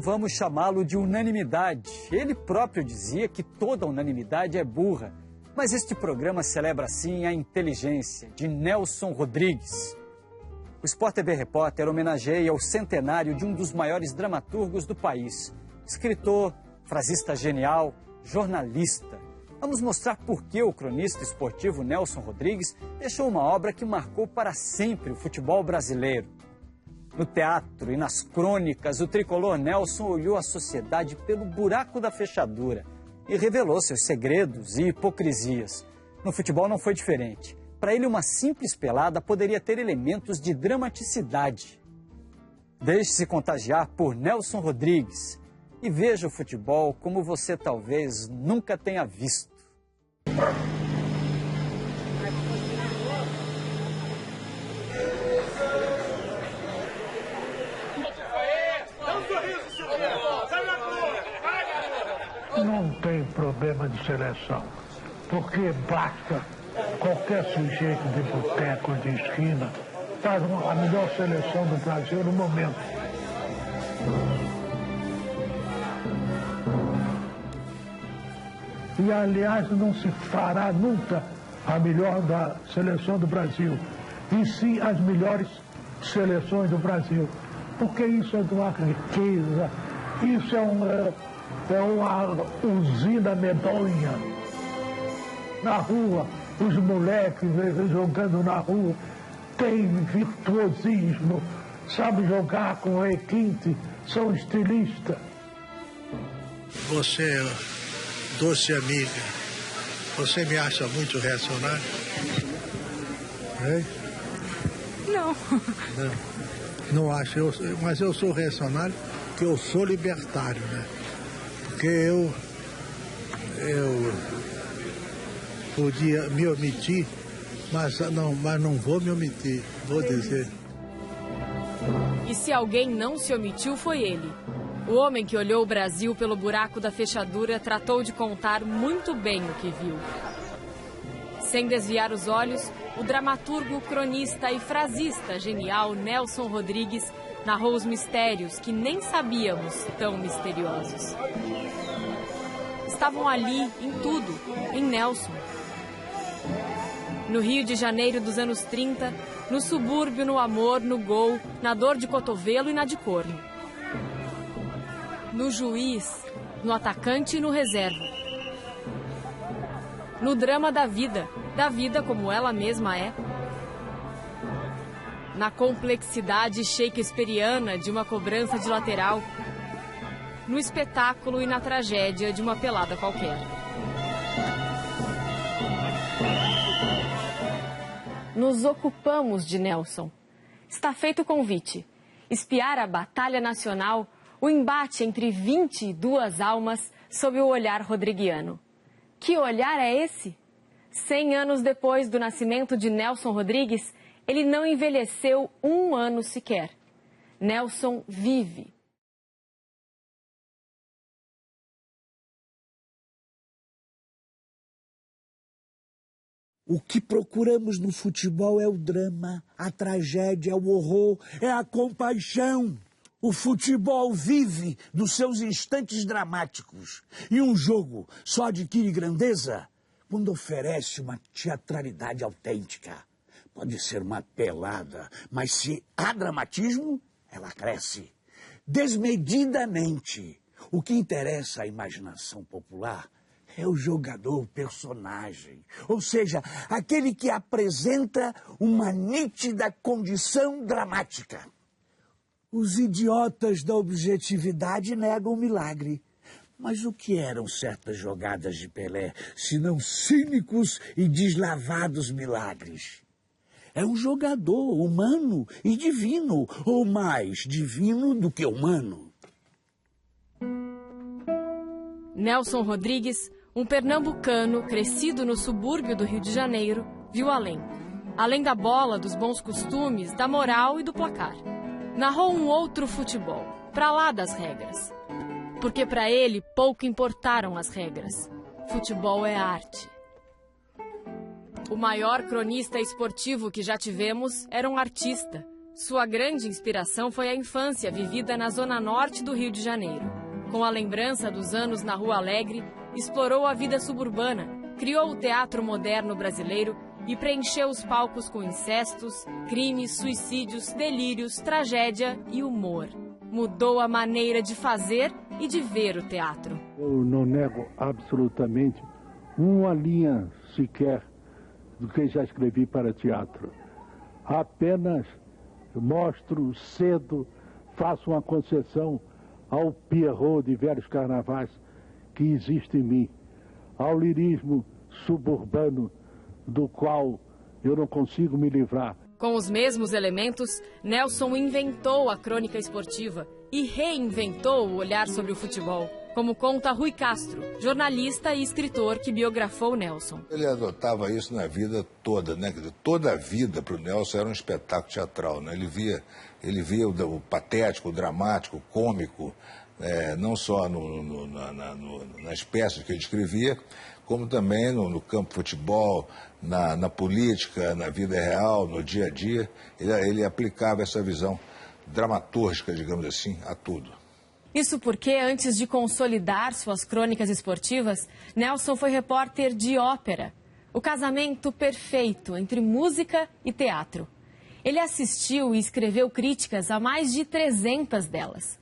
vamos chamá-lo de unanimidade. Ele próprio dizia que toda unanimidade é burra. Mas este programa celebra, sim, a inteligência de Nelson Rodrigues. O Sport TV Repórter homenageia o centenário de um dos maiores dramaturgos do país. Escritor, frasista genial, jornalista. Vamos mostrar por que o cronista esportivo Nelson Rodrigues deixou uma obra que marcou para sempre o futebol brasileiro. No teatro e nas crônicas, o tricolor Nelson olhou a sociedade pelo buraco da fechadura e revelou seus segredos e hipocrisias. No futebol não foi diferente. Para ele, uma simples pelada poderia ter elementos de dramaticidade. Deixe-se contagiar por Nelson Rodrigues e veja o futebol como você talvez nunca tenha visto. Não tem problema de seleção, porque basta qualquer sujeito de boteco, de esquina, faz a melhor seleção do Brasil no momento. E, aliás, não se fará nunca a melhor da seleção do Brasil, e sim as melhores seleções do Brasil, porque isso é de uma riqueza, isso é uma usina medonha. Na rua, os moleques jogando na rua têm virtuosismo, sabem jogar com requinte, são estilistas. Você, doce amiga, você me acha muito reacionário? Não. Não acho, mas eu sou reacionário porque eu sou libertário, né? Porque eu podia me omitir, mas não vou me omitir, vou dizer. E se alguém não se omitiu, foi ele. O homem que olhou o Brasil pelo buraco da fechadura tratou de contar muito bem o que viu. Sem desviar os olhos, o dramaturgo, cronista e frasista genial Nelson Rodrigues narrou os mistérios que nem sabíamos tão misteriosos. Estavam ali, em tudo, em Nelson. No Rio de Janeiro dos anos 30, no subúrbio, no amor, no gol, na dor de cotovelo e na de corno. No juiz, no atacante e no reserva. No drama da vida como ela mesma é. Na complexidade shakespeariana de uma cobrança de lateral. No espetáculo e na tragédia de uma pelada qualquer. Nos ocupamos de Nelson. Está feito o convite. Espiar a batalha nacional, o embate entre 22 almas sob o olhar rodriguiano. Que olhar é esse? 100 anos depois do nascimento de Nelson Rodrigues, ele não envelheceu um ano sequer. Nelson vive. O que procuramos no futebol é o drama, a tragédia, o horror, é a compaixão. O futebol vive dos seus instantes dramáticos. E um jogo só adquire grandeza quando oferece uma teatralidade autêntica. Pode ser uma pelada, mas se há dramatismo, ela cresce desmedidamente. O que interessa à imaginação popular é o jogador, o personagem, ou seja, aquele que apresenta uma nítida condição dramática. Os idiotas da objetividade negam o milagre. Mas o que eram certas jogadas de Pelé, senão cínicos e deslavados milagres? É um jogador humano e divino, ou mais divino do que humano. Nelson Rodrigues, um pernambucano crescido no subúrbio do Rio de Janeiro, viu além. Além da bola, dos bons costumes, da moral e do placar. Narrou um outro futebol, para lá das regras. Porque para ele pouco importaram as regras. Futebol é arte. O maior cronista esportivo que já tivemos era um artista. Sua grande inspiração foi a infância vivida na zona norte do Rio de Janeiro. Com a lembrança dos anos na Rua Alegre, explorou a vida suburbana, criou o teatro moderno brasileiro e preencheu os palcos com incestos, crimes, suicídios, delírios, tragédia e humor. Mudou a maneira de fazer e de ver o teatro. Eu não nego absolutamente uma linha sequer do que já escrevi para teatro. Apenas mostro cedo, faço uma concessão ao Pierrot de velhos carnavais que existe em mim, ao lirismo suburbano do qual eu não consigo me livrar. Com os mesmos elementos, Nelson inventou a crônica esportiva e reinventou o olhar sobre o futebol, como conta Rui Castro, jornalista e escritor que biografou Nelson. Ele adotava isso na vida toda, né? Toda a vida para o Nelson era um espetáculo teatral, né? Ele via o patético, o dramático, o cômico, não só nas peças que ele escrevia, como também no campo de futebol, na política, na vida real, no dia a dia. Ele aplicava essa visão dramatúrgica, digamos assim, a tudo. Isso porque, antes de consolidar suas crônicas esportivas, Nelson foi repórter de ópera. O casamento perfeito entre música e teatro. Ele assistiu e escreveu críticas a mais de 300 delas.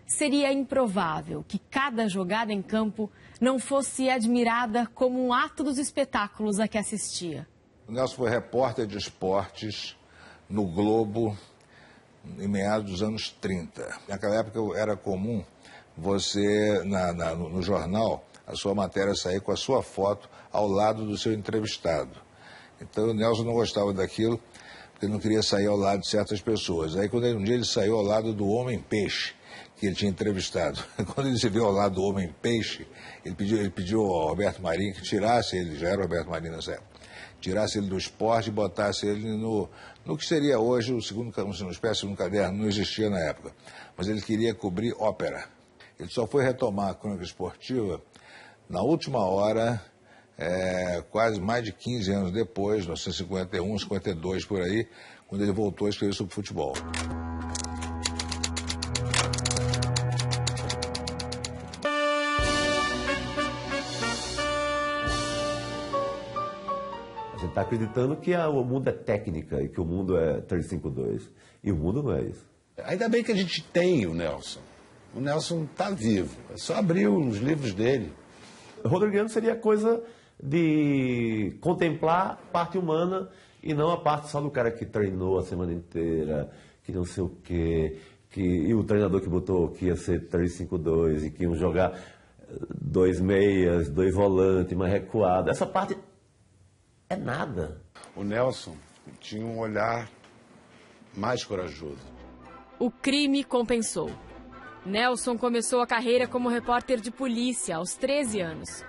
Seria improvável que cada jogada em campo não fosse admirada como um ato dos espetáculos a que assistia. O Nelson foi repórter de esportes no Globo em meados dos anos 30. Naquela época era comum você, no jornal, a sua matéria sair com a sua foto ao lado do seu entrevistado. Então o Nelson não gostava daquilo, porque não queria sair ao lado de certas pessoas. Aí um dia ele saiu ao lado do Homem-Peixe, que ele tinha entrevistado. Quando ele se viu ao lado do Homem-Peixe, ele pediu ao Roberto Marinho que tirasse ele, já era o Roberto Marinho nessa época, tirasse ele do esporte e botasse ele no que seria hoje uma espécie de segundo caderno, não existia na época. Mas ele queria cobrir ópera. Ele só foi retomar a crônica esportiva na última hora, quase mais de 15 anos depois, 1951, 52, por aí, quando ele voltou a escrever sobre futebol. A gente está acreditando que o mundo é técnica e que o mundo é 352. E o mundo não é isso. Ainda bem que a gente tem o Nelson. O Nelson está vivo. É só abrir os livros dele. O Rodriguiano seria coisa de contemplar a parte humana e não a parte só do cara que treinou a semana inteira, que não sei o quê, e o treinador que botou que ia ser 3-5-2 e que iam jogar 2 meias, 2 volantes, mais recuado. Essa parte é nada. O Nelson tinha um olhar mais corajoso. O crime compensou. Nelson começou a carreira como repórter de polícia aos 13 anos,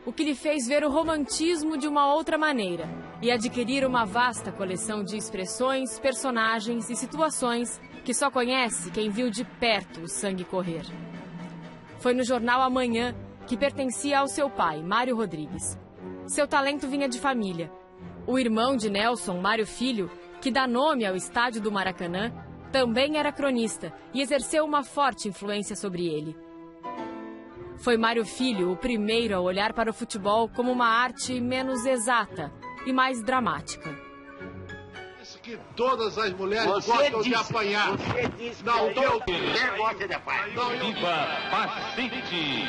o que lhe fez ver o romantismo de uma outra maneira e adquirir uma vasta coleção de expressões, personagens e situações que só conhece quem viu de perto o sangue correr. Foi no jornal Amanhã, que pertencia ao seu pai, Mário Rodrigues. Seu talento vinha de família. O irmão de Nelson, Mário Filho, que dá nome ao estádio do Maracanã, também era cronista e exerceu uma forte influência sobre ele. Foi Mário Filho o primeiro a olhar para o futebol como uma arte menos exata e mais dramática. Disse que todas as mulheres gostam de apanhar. Você disse não, que eu gosto de apanhar. Viva Facite!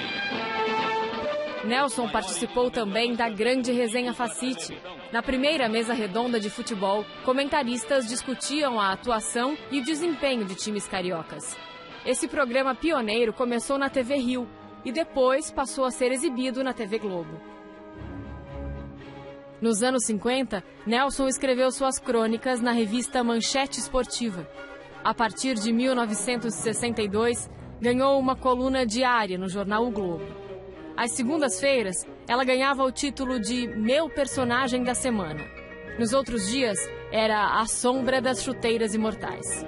Nelson participou também da grande resenha Facite. Na primeira mesa redonda de futebol, comentaristas discutiam a atuação e o desempenho de times cariocas. Esse programa pioneiro começou na TV Rio e depois passou a ser exibido na TV Globo. Nos anos 50, Nelson escreveu suas crônicas na revista Manchete Esportiva. A partir de 1962, ganhou uma coluna diária no jornal O Globo. Às segundas-feiras, ela ganhava o título de Meu Personagem da Semana. Nos outros dias, era A Sombra das Chuteiras Imortais.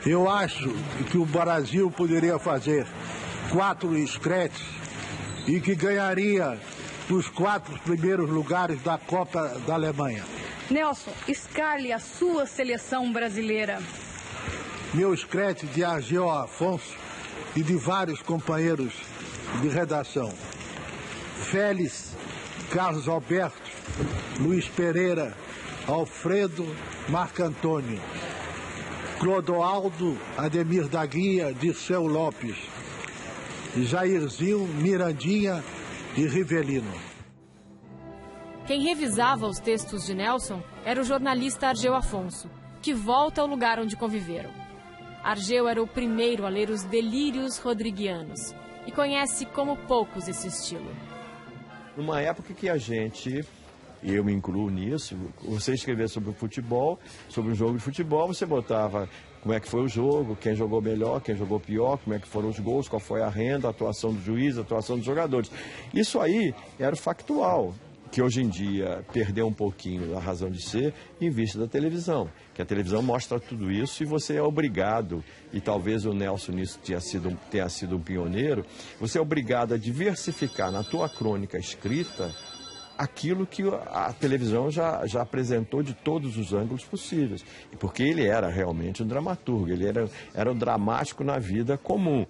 Eu acho que o Brasil poderia fazer 4 escretes e que ganharia os 4 primeiros lugares da Copa da Alemanha. Nelson, escale a sua seleção brasileira. Meu escrete de Argel Afonso e de vários companheiros de redação. Félix, Carlos Alberto, Luiz Pereira, Alfredo, Marco Antônio, Clodoaldo, Ademir da Guia, Dirceu Lopes, Jairzinho, Mirandinha e Rivelino. Quem revisava os textos de Nelson era o jornalista Argel Afonso, que volta ao lugar onde conviveram. Argel era o primeiro a ler os delírios rodriguianos e conhece como poucos esse estilo. Numa época que a gente, e eu me incluo nisso, você escrevia sobre o futebol, sobre o jogo de futebol, você botava como é que foi o jogo, quem jogou melhor, quem jogou pior, como é que foram os gols, qual foi a renda, a atuação do juiz, a atuação dos jogadores. Isso aí era o factual, que hoje em dia perdeu um pouquinho a razão de ser em vista da televisão, que a televisão mostra tudo isso e você é obrigado, e talvez o Nelson nisso tenha sido um pioneiro, você é obrigado a diversificar na tua crônica escrita aquilo que a televisão já apresentou de todos os ângulos possíveis, porque ele era realmente um dramaturgo, ele era um dramático na vida comum.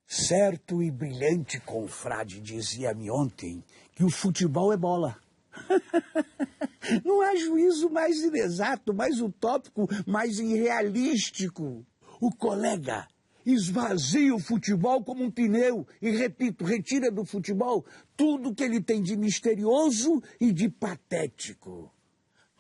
Certo e brilhante confrade dizia-me ontem que o futebol é bola. Não há juízo mais inexato, mais utópico, mais irrealístico. O colega esvazia o futebol como um pneu e, repito, retira do futebol tudo que ele tem de misterioso e de patético.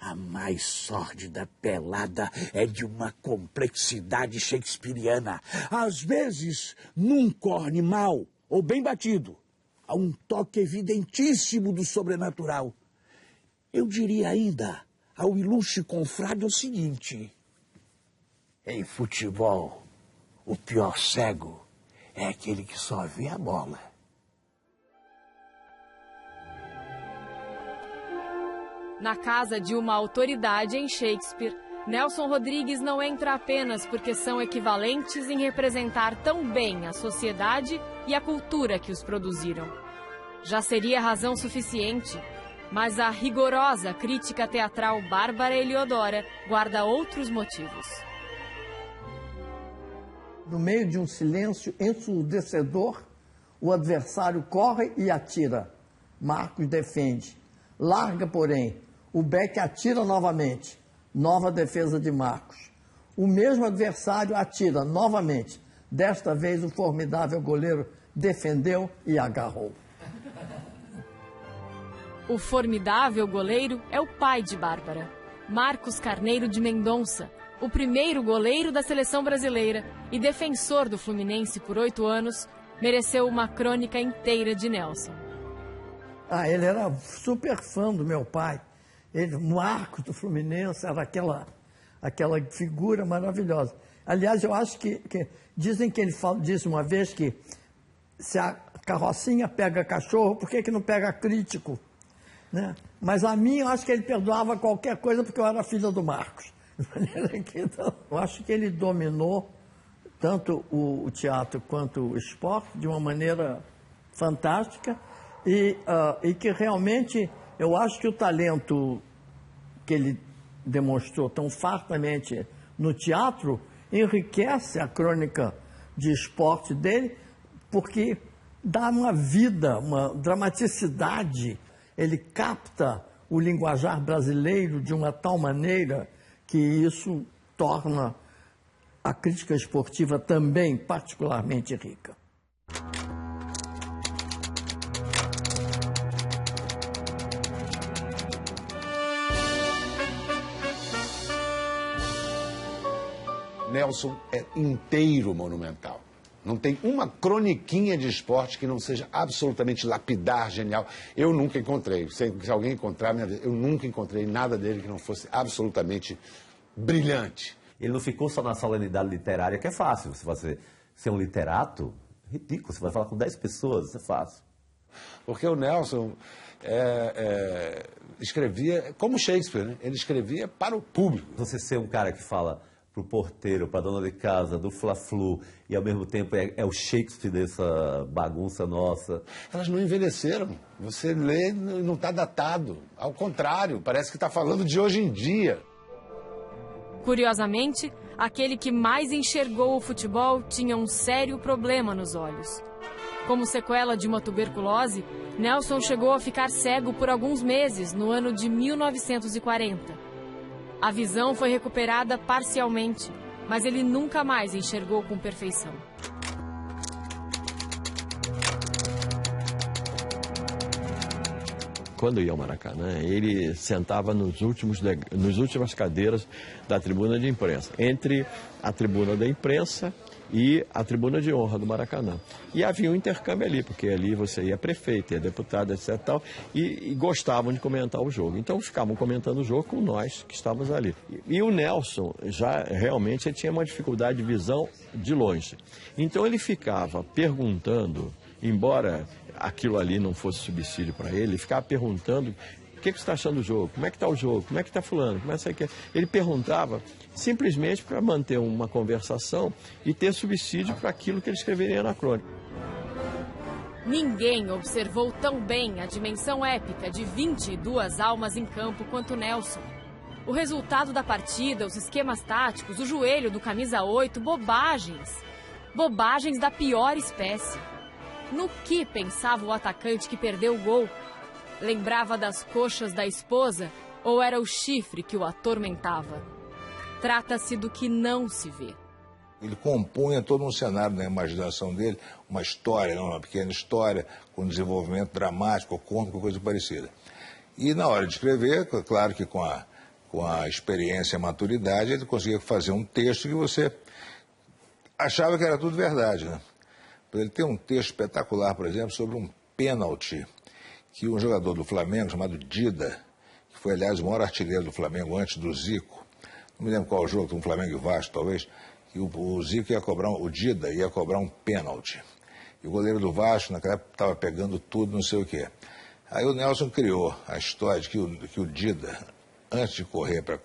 A mais sórdida pelada é de uma complexidade shakespeariana. Às vezes, num corne mau ou bem batido, há um toque evidentíssimo do sobrenatural. Eu diria ainda ao ilustre confrade o seguinte: em futebol, o pior cego é aquele que só vê a bola. Na casa de uma autoridade em Shakespeare, Nelson Rodrigues não entra apenas porque são equivalentes em representar tão bem a sociedade e a cultura que os produziram. Já seria razão suficiente, mas a rigorosa crítica teatral Bárbara Eliodora guarda outros motivos. No meio de um silêncio ensurdecedor, o adversário corre e atira. Marcos defende. Larga, porém. O Beck atira novamente. Nova defesa de Marcos. O mesmo adversário atira novamente. Desta vez o formidável goleiro defendeu e agarrou. O formidável goleiro é o pai de Bárbara, Marcos Carneiro de Mendonça, o primeiro goleiro da seleção brasileira e defensor do Fluminense por 8 anos, mereceu uma crônica inteira de Nelson. Ele era super fã do meu pai. Ele, Marcos do Fluminense, era aquela figura maravilhosa. Aliás, eu acho que dizem que ele disse uma vez que se a carrocinha pega cachorro, por que não pega crítico? Né? Mas a mim, eu acho que ele perdoava qualquer coisa porque eu era filha do Marcos. Então, eu acho que ele dominou tanto o teatro quanto o esporte de uma maneira fantástica e que realmente eu acho que o talento que ele demonstrou tão fartamente no teatro enriquece a crônica de esporte dele, porque dá uma vida, uma dramaticidade. Ele capta o linguajar brasileiro de uma tal maneira que isso torna a crítica esportiva também particularmente rica. Nelson é inteiro monumental. Não tem uma croniquinha de esporte que não seja absolutamente lapidar, genial. Eu nunca encontrei. Se alguém encontrar, eu nunca encontrei nada dele que não fosse absolutamente brilhante. Ele não ficou só na solenidade literária, que é fácil. Se você ser um literato, ridículo. Você vai falar com 10 pessoas, isso é fácil. Porque o Nelson escrevia como Shakespeare, né? Ele escrevia para o público. Você ser um cara que fala para o porteiro, para a dona de casa, do Fla-Flu, e ao mesmo tempo é o Shakespeare dessa bagunça nossa. Elas não envelheceram. Você lê e não está datado. Ao contrário, parece que está falando de hoje em dia. Curiosamente, aquele que mais enxergou o futebol tinha um sério problema nos olhos. Como sequela de uma tuberculose, Nelson chegou a ficar cego por alguns meses no ano de 1940. A visão foi recuperada parcialmente, mas ele nunca mais enxergou com perfeição. Quando ia ao Maracanã, ele sentava nas últimas cadeiras da tribuna de imprensa, entre a tribuna da imprensa e a tribuna de honra do Maracanã. E havia um intercâmbio ali, porque ali você ia prefeito, ia deputado, etc. Tal, e gostavam de comentar o jogo. Então ficavam comentando o jogo com nós que estávamos ali. E o Nelson, já realmente, ele tinha uma dificuldade de visão de longe. Então ele ficava perguntando, embora aquilo ali não fosse subsídio para ele ficava perguntando o que você está achando do jogo, como é que está o jogo, como é que está fulano, como é que... Ele perguntava simplesmente para manter uma conversação e ter subsídio para aquilo que ele escreveria na crônica. Ninguém observou tão bem a dimensão épica de 22 almas em campo quanto Nelson. O resultado da partida, os esquemas táticos, o joelho do camisa 8, bobagens. Bobagens da pior espécie. No que pensava o atacante que perdeu o gol? Lembrava das coxas da esposa ou era o chifre que o atormentava? Trata-se do que não se vê. Ele compunha todo um cenário na imaginação dele, uma história, uma pequena história, com desenvolvimento dramático, cômico, coisa parecida. E na hora de escrever, claro que com a experiência e a maturidade, ele conseguia fazer um texto que você achava que era tudo verdade, né? Ele tem um texto espetacular, por exemplo, sobre um pênalti que um jogador do Flamengo, chamado Dida, que foi, aliás, o maior artilheiro do Flamengo antes do Zico, não me lembro qual jogo, um Flamengo e Vasco, talvez, que o Zico ia cobrar, o Dida ia cobrar um pênalti. E o goleiro do Vasco, naquela época, estava pegando tudo, não sei o quê. Aí o Nelson criou a história de que o Dida, antes de correr para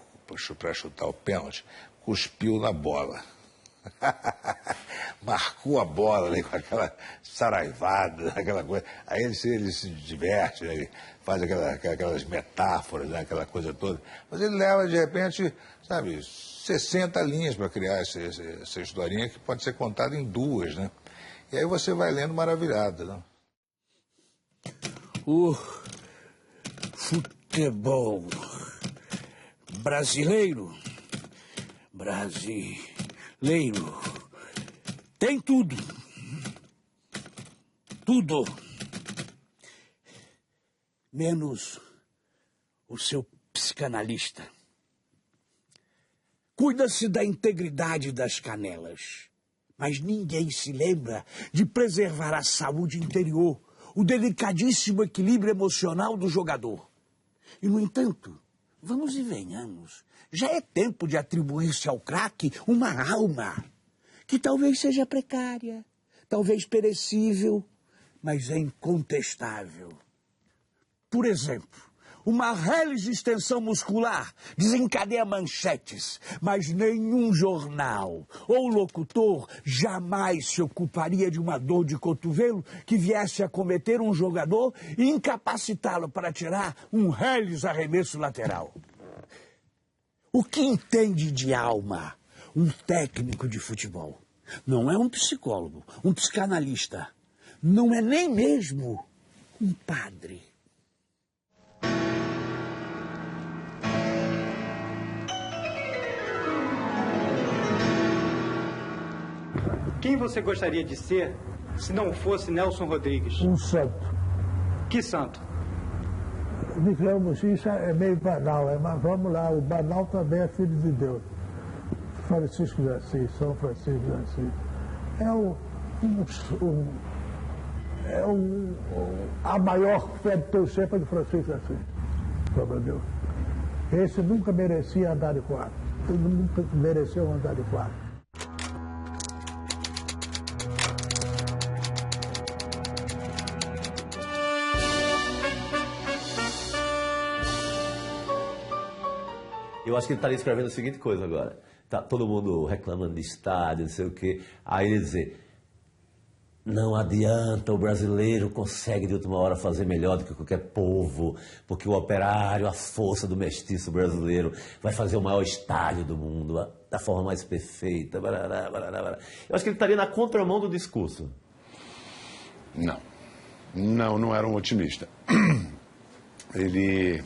chutar o pênalti, cuspiu na bola. Marcou a bola ali com aquela saraivada, aquela coisa. Aí ele se diverte, né? Ele faz aquelas metáforas, né? Aquela coisa toda. Mas ele leva, de repente, sabe, 60 linhas para criar essa historinha que pode ser contada em 2, né? E aí você vai lendo maravilhado, né? O futebol brasileiro tem tudo. Tudo. Menos o seu psicanalista. Cuida-se da integridade das canelas, mas ninguém se lembra de preservar a saúde interior, o delicadíssimo equilíbrio emocional do jogador. E, no entanto, vamos e venhamos, já é tempo de atribuir-se ao craque uma alma, que talvez seja precária, talvez perecível, mas é incontestável. Por exemplo, uma reles extensão muscular desencadeia manchetes, mas nenhum jornal ou locutor jamais se ocuparia de uma dor de cotovelo que viesse a cometer um jogador e incapacitá-lo para tirar um reles arremesso lateral. O que entende de alma um técnico de futebol? Não é um psicólogo, um psicanalista, não é nem mesmo um padre. Quem você gostaria de ser se não fosse Nelson Rodrigues? Um santo. Que santo? Digamos, isso é meio banal, mas vamos lá, o banal também é filho de Deus. Francisco de Assis, São Francisco de Assis. A maior fé de teu sempre é de Francisco de Assis. Sobre Deus. Esse nunca merecia andar de quatro. Ele nunca mereceu andar de quatro. Eu acho que ele estaria escrevendo a seguinte coisa agora. tá todo mundo reclamando de estádio, não sei o quê. Aí ele dizer, não adianta, o brasileiro consegue de última hora fazer melhor do que qualquer povo, porque o operário, a força do mestiço brasileiro vai fazer o maior estádio do mundo, da forma mais perfeita. Barará, barará, barará. Eu acho que ele estaria na contramão do discurso. Não era um otimista. Ele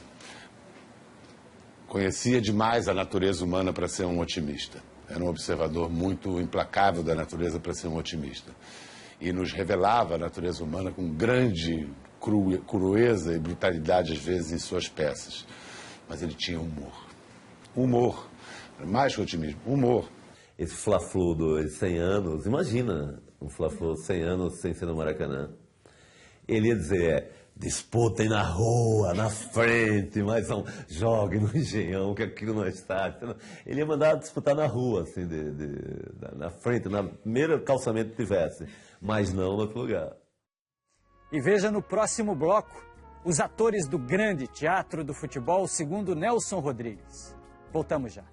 conhecia demais a natureza humana para ser um otimista. Era um observador muito implacável da natureza para ser um otimista. E nos revelava a natureza humana com grande crueza e brutalidade, às vezes, em suas peças. Mas ele tinha humor. Humor. Mais que otimismo. Humor. Esse Fla-Flu dos 100 anos, imagina um Fla-Flu 100 anos sem ser no Maracanã. Ele ia dizer, disputem na rua, na frente, mas não joguem no Engenhão, que aquilo não é estádio. Ele ia mandar disputar na rua, assim, na frente, na primeira calçamento que tivesse, mas não no outro lugar. E veja no próximo bloco os atores do grande teatro do futebol, segundo Nelson Rodrigues. Voltamos já.